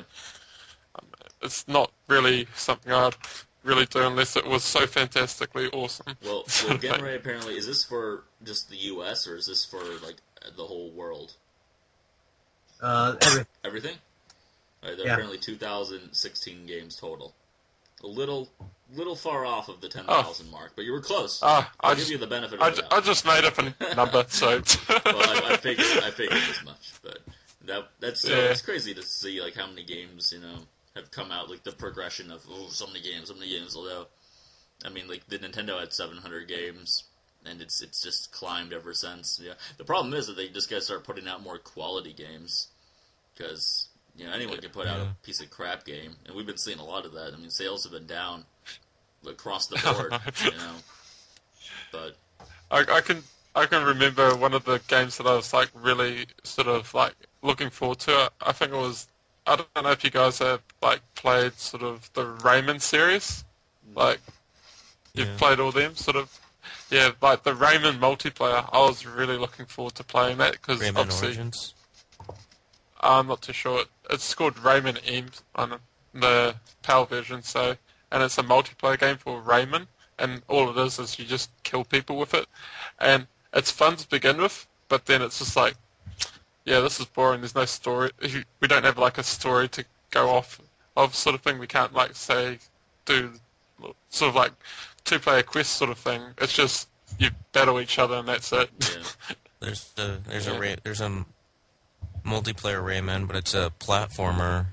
It's not really something I'd really do unless it was so fantastically awesome. Well, Genrai apparently, is this for just the US or is this for like the whole world? Everything? There are apparently 2,016 games total. A little far off of the 10,000 mark, but you were close. I'll give you the benefit of the doubt. I just made up a number, so... Well, I figured as much, but that's it's crazy to see like how many games, have come out, like the progression of, so many games, although, I mean, like, the Nintendo had 700 games, and it's just climbed ever since, yeah. The problem is that they just gotta start putting out more quality games, because... anyone can put out a piece of crap game, and we've been seeing a lot of that. I mean, sales have been down across the board, But I can remember one of the games that I was like really sort of like looking forward to. I think it was, I don't know if you guys have like played sort of the Rayman series, like you've played all them sort of. Yeah, like the Rayman multiplayer. I was really looking forward to playing that because obviously. Origins? I'm not too sure. It's called Rayman M on the PAL version, and it's a multiplayer game for Rayman, and all it is you just kill people with it, and it's fun to begin with, but then it's just like, yeah, this is boring. There's no story. We don't have like a story to go off of, sort of thing. We can't like say do sort of like 2-player quest sort of thing. It's just you battle each other and that's it. Yeah. There's a multiplayer Rayman, but it's a platformer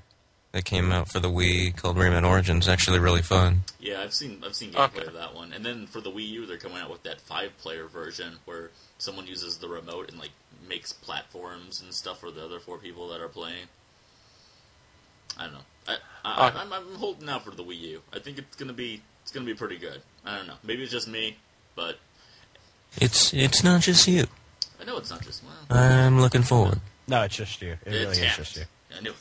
that came out for the Wii called Rayman Origins. It's actually really fun. Yeah, I've seen gameplay of that one. And then for the Wii U, they're coming out with that 5-player version where someone uses the remote and like makes platforms and stuff for the other 4 people that are playing. I don't know. I'm holding out for the Wii U. I think it's gonna be pretty good. I don't know. Maybe it's just me, but it's not just you. I know it's not just me. I'm looking forward. No, it's just you. It really is just you. I knew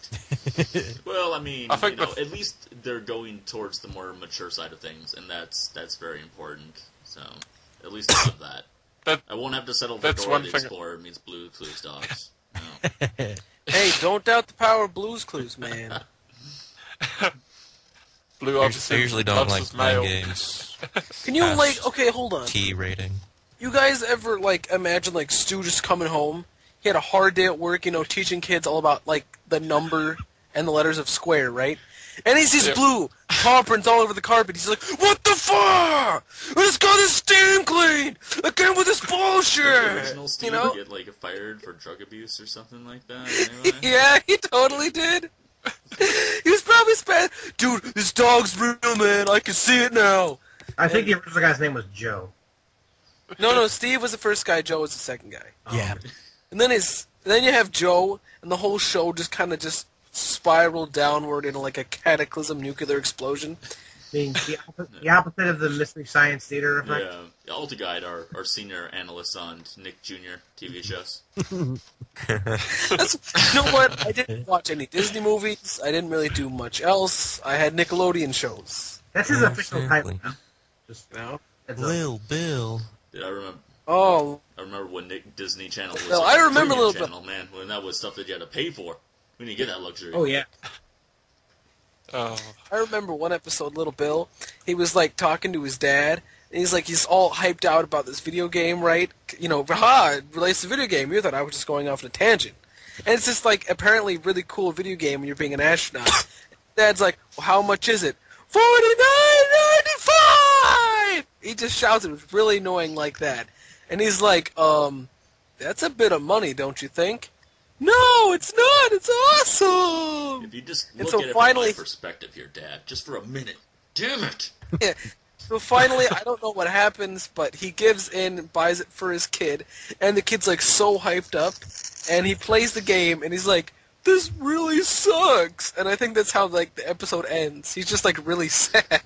it. Well, I mean, at least they're going towards the more mature side of things, and that's very important. So, at least I have that. I won't have to settle for Dora the Explorer meets Blue's Clues dogs. No. Hey, don't doubt the power of Blue's Clues, man. Blue I usually don't like playing games. Can you, okay, hold on. T rating. You guys ever, imagine, Stu just coming home? He had a hard day at work, teaching kids all about, the number and the letters of square, right? And he sees Blue, paw prints all over the carpet. He's like, what the fuck? Let's go to Steam Clean! Again with this bullshit! The original Steve get, fired for drug abuse or something like that, anyway? Yeah, he totally did. He was probably spent. Dude, this dog's real, man. I can see it now. I think the original guy's name was Joe. No, Steve was the first guy. Joe was the second guy. Yeah. And then you have Joe, and the whole show just spiraled downward into a cataclysm nuclear explosion. Being the opposite of the Mystery Science Theater effect. Yeah, Altaguide, our senior analyst on Nick Jr. TV shows. You know what? I didn't watch any Disney movies. I didn't really do much else. I had Nickelodeon shows. That's his official title now. Just now. Lil Bill. Did I remember? Oh. I remember when Disney Channel was I remember a little channel, man, when that was stuff that you had to pay for. We didn't get that luxury. Oh, yeah. I remember one episode, Little Bill, he was talking to his dad, and he's all hyped out about this video game, right? It relates to video game. You thought I was just going off on a tangent. And it's just like apparently really cool video game when you're being an astronaut. Dad's like, well, how much is it? $49.95. He just shouts it. It was really annoying like that. And he's like, that's a bit of money, don't you think? No, it's not. It's awesome. If you just look at it from my perspective here, Dad, just for a minute. Damn it. Yeah. So finally, I don't know what happens, but he gives in, buys it for his kid, and the kid's like so hyped up, and he plays the game, and he's like, this really sucks. And I think that's how like the episode ends. He's just like really sad.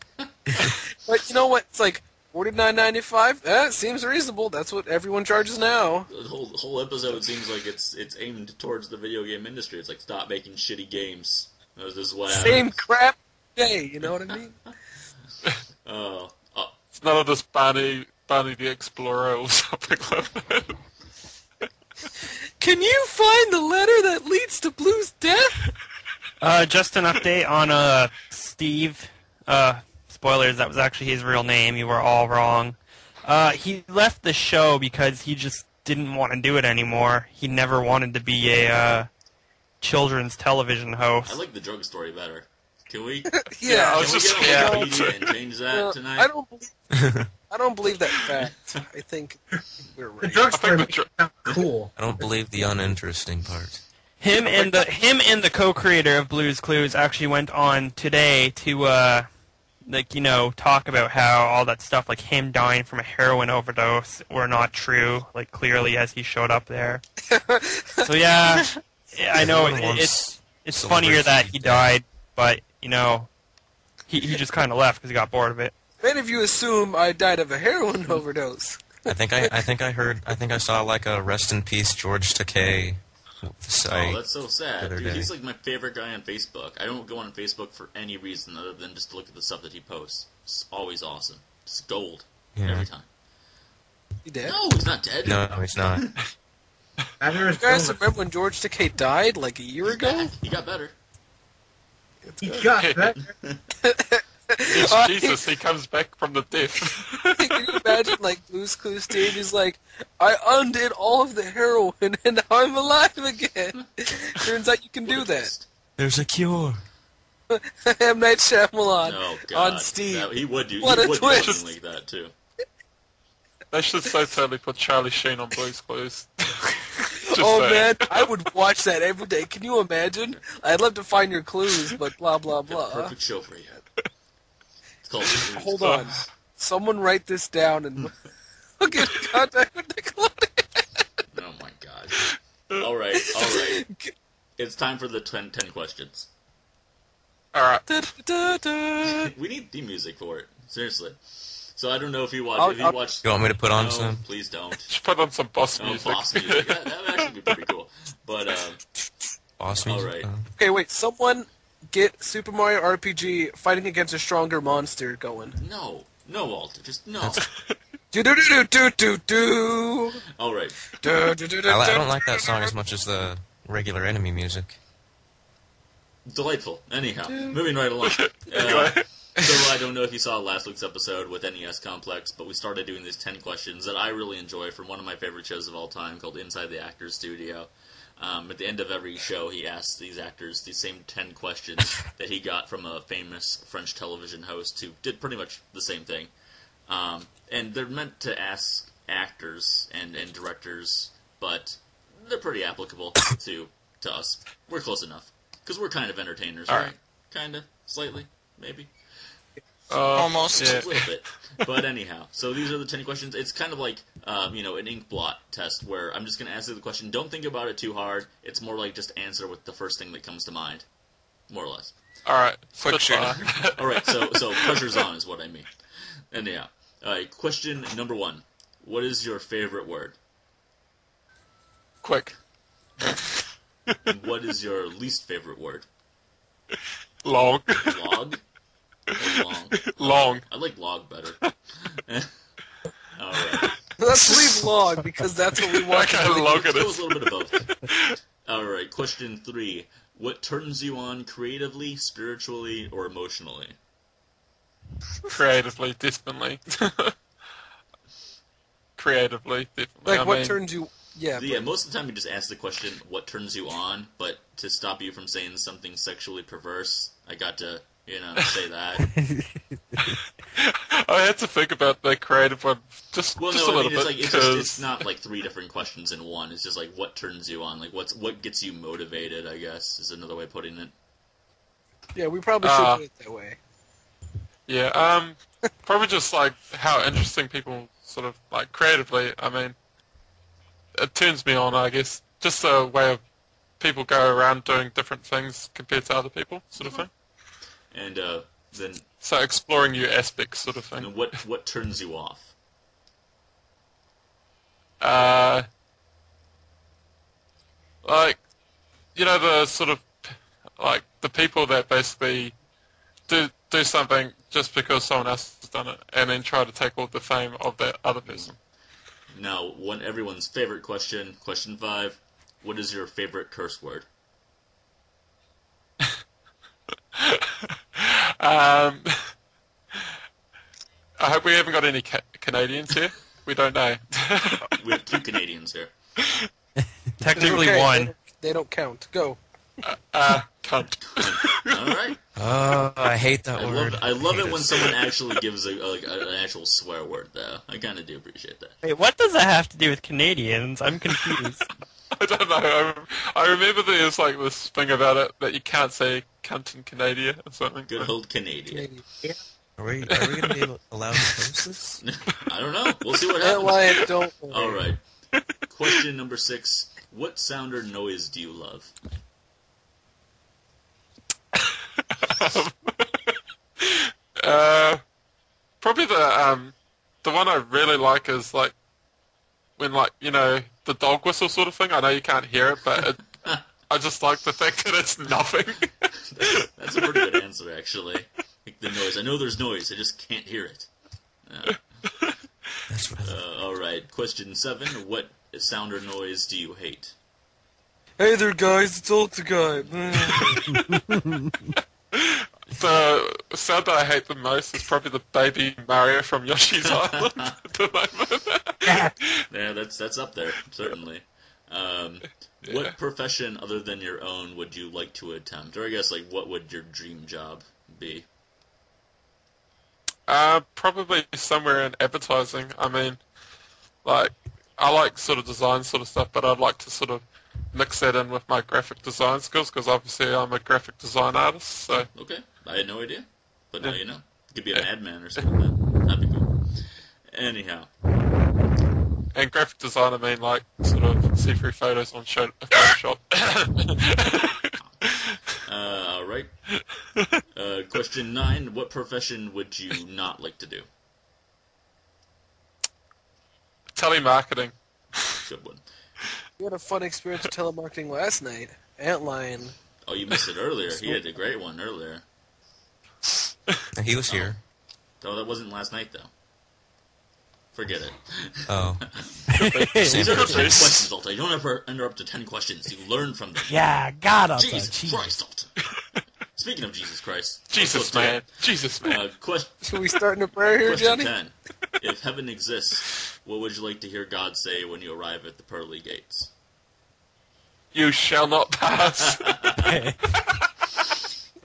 But you know what? It's like $49.95. That seems reasonable. That's what everyone charges now. The whole episode seems like it's aimed towards the video game industry. It's like, stop making shitty games. This is what Same crap day. You know what I mean? It's none of this Barney the Explorer or something like that. Can you find the letter that leads to Blue's death? Just an update on Steve. Spoilers, that was actually his real name. You were all wrong. He left the show because he just didn't want to do it anymore. He never wanted to be a children's television host. I like the drug story better. Can we? Yeah, I was just and change that tonight? I don't believe that fact. I think we're right. The drugstore makes it sound cool. I don't believe the uninteresting part. Him and the co-creator of Blue's Clues actually went on today to talk about how all that stuff, like him dying from a heroin overdose, were not true, like clearly as he showed up there. So yeah, I know it's funnier that he died, but he just kind of left because he got bored of it. Many of you assume I died of a heroin overdose. I think I saw like a rest in peace George Takei site. Oh, that's so sad. Dude, day. he's like my favorite guy on Facebook. I don't go on Facebook for any reason other than just to look at the stuff that he posts. It's always awesome. It's gold. Yeah. Every time. He dead? No, he's not dead. No, he's not. You guys remember when George Takei died like a year ago? He got better. He got better. It's Jesus, he comes back from the death. Can you imagine, like, Blue's Clues Steve? He's like, I undid all of the heroin and now I'm alive again. Turns out you can do that. There's a cure. M. Night Shyamalan Oh, God. on Steve. He would do. What he a would twist. do something like that, too. They should so totally put Charlie Sheen on Blue's Clues. Oh, man, I would watch that every day. Can you imagine? I'd love to find your clues, but blah, blah, blah. Perfect show for you. It's called Hold on. Someone write this down and we'll get in contact with Nickelodeon. Oh, my God. All right. It's time for the 10 questions. Alright. We need theme music for it. Seriously. So I don't know if you watched. You want me to put on no, some? Please don't. Just put on some boss Oh, music. boss music. That would actually be pretty cool. But Boss music? all right. Okay, wait. Someone get Super Mario RPG Fighting Against a Stronger Monster going. No, Walter, just no. Do-do-do-do-do-do. All right. I don't like that song as much as the regular enemy music. Delightful. Anyhow, moving right along. So I don't know if you saw last week's episode with NES Complex, but we started doing these 10 questions that I really enjoy from one of my favorite shows of all time called Inside the Actors Studio. At the end of every show, he asks these actors the same 10 questions that he got from a famous French television host who did pretty much the same thing. And they're meant to ask actors and directors, but they're pretty applicable to us. We're close enough. Because we're kind of entertainers, right? Kind of. Slightly. Maybe. Almost. A little bit. But anyhow, so these are the 10 questions. It's kind of like, an ink blot test where I'm just going to answer the question. Don't think about it too hard. It's more like just answer with the first thing that comes to mind. More or less. Alright. Quick shooter. Alright, so pressure's on is what I mean. Anyhow. Alright, question number 1. What is your favorite word? Quick. What is your least favorite word? Long. Log? Or long? Long. I like log better. Alright. Let's leave log because that's what we want. Okay, log it It is. was a little bit of both. Alright, question 3. What turns you on creatively, spiritually, or emotionally? Creatively, definitely. Creatively, definitely. Like, what turns you Yeah. Most of the time we just ask the question, what turns you on? But to stop you from saying something sexually perverse, I got to, say that. I had to think about the creative one just a little bit. It's not like 3 different questions in one. It's just like, what turns you on? Like, what gets you motivated, I guess, is another way of putting it. Yeah, we probably should put it that way. Yeah, probably just like how interesting people sort of, like, creatively, I mean, it turns me on, I guess. Just a way of people go around doing different things compared to other people, sort of thing. And then... So exploring new aspects, sort of thing. And what turns you off? Like, the sort of, like, the people that basically do something just because someone else has done it, and then try to take all the fame of that other person. Now, everyone's favorite question, question 5. What is your favorite curse word? I hope we haven't got any Canadians here. We don't know. We have 2 Canadians here. Technically okay. 1. They don't count. Go. Cunt. All right. Oh, I hate that word. I love it when someone actually gives an actual swear word, though. I kind of do appreciate that. Wait, what does that have to do with Canadians? I'm confused. I don't know. I remember there's like this thing about it that you can't say cunt in Canada or something. Good old Canadian. Are we going to be allowed to post this? I don't know. We'll see what happens. Don't. All right. Question number 6. What sound or noise do you love? Probably the one I really like is like when the dog whistle sort of thing. I know you can't hear it, but I just like the fact that it's nothing. That's a pretty good answer, actually. Like the noise. I know there's noise. I just can't hear it. That's what all right. Question 7. What sound or noise do you hate? Hey there, guys. It's Ultra Guy. The sound that I hate the most is probably the baby Mario from Yoshi's Island at the moment. Yeah, that's up there, certainly. What profession other than your own would you like to attempt? Or I guess, like, what would your dream job be? Probably somewhere in advertising. I mean, like, I like sort of design sort of stuff, but I'd like to sort of mix that in with my graphic design skills, because obviously I'm a graphic design artist, so... Okay, I had no idea, but now you know. You could be a madman or something like that. That'd be cool. Anyhow. And graphic design, I mean, like, sort of see-through photos on Photoshop. Alright. Question 9. What profession would you not like to do? Telemarketing. Good one. We had a fun experience with telemarketing last night. Antlion. Oh, you missed it earlier. He had a great one earlier. He was here. Oh, that wasn't last night, though. Forget it. Oh. These are up to 10 questions, Alta. You don't ever interrupt to 10 questions. You learn from them. Yeah, God, Alta. Jesus Christ, Alta. Speaking of Jesus Christ. Jesus, man. Jesus, man. Should we start in a prayer here, Question Johnny? 10. If heaven exists, what would you like to hear God say when you arrive at the pearly gates? You shall not pass.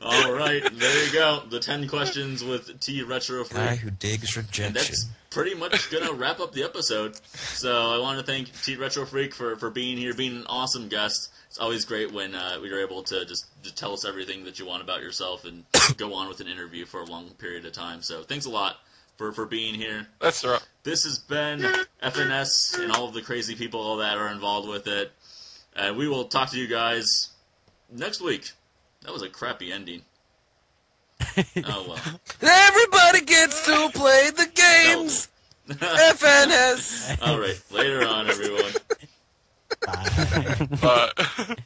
All right, there you go. The 10 questions with Tretrofreak. Guy who digs rejection. And that's pretty much going to wrap up the episode. So I want to thank Tretrofreak for being here, being an awesome guest. It's always great when you're able to just tell us everything that you want about yourself and go on with an interview for a long period of time. So thanks a lot for being here. That's right. This has been FNS and all of the crazy people that are involved with it. And we will talk to you guys next week. That was a crappy ending. Oh, well. Everybody gets to play the games! No. FNS! All right. Later on, everyone. Bye. But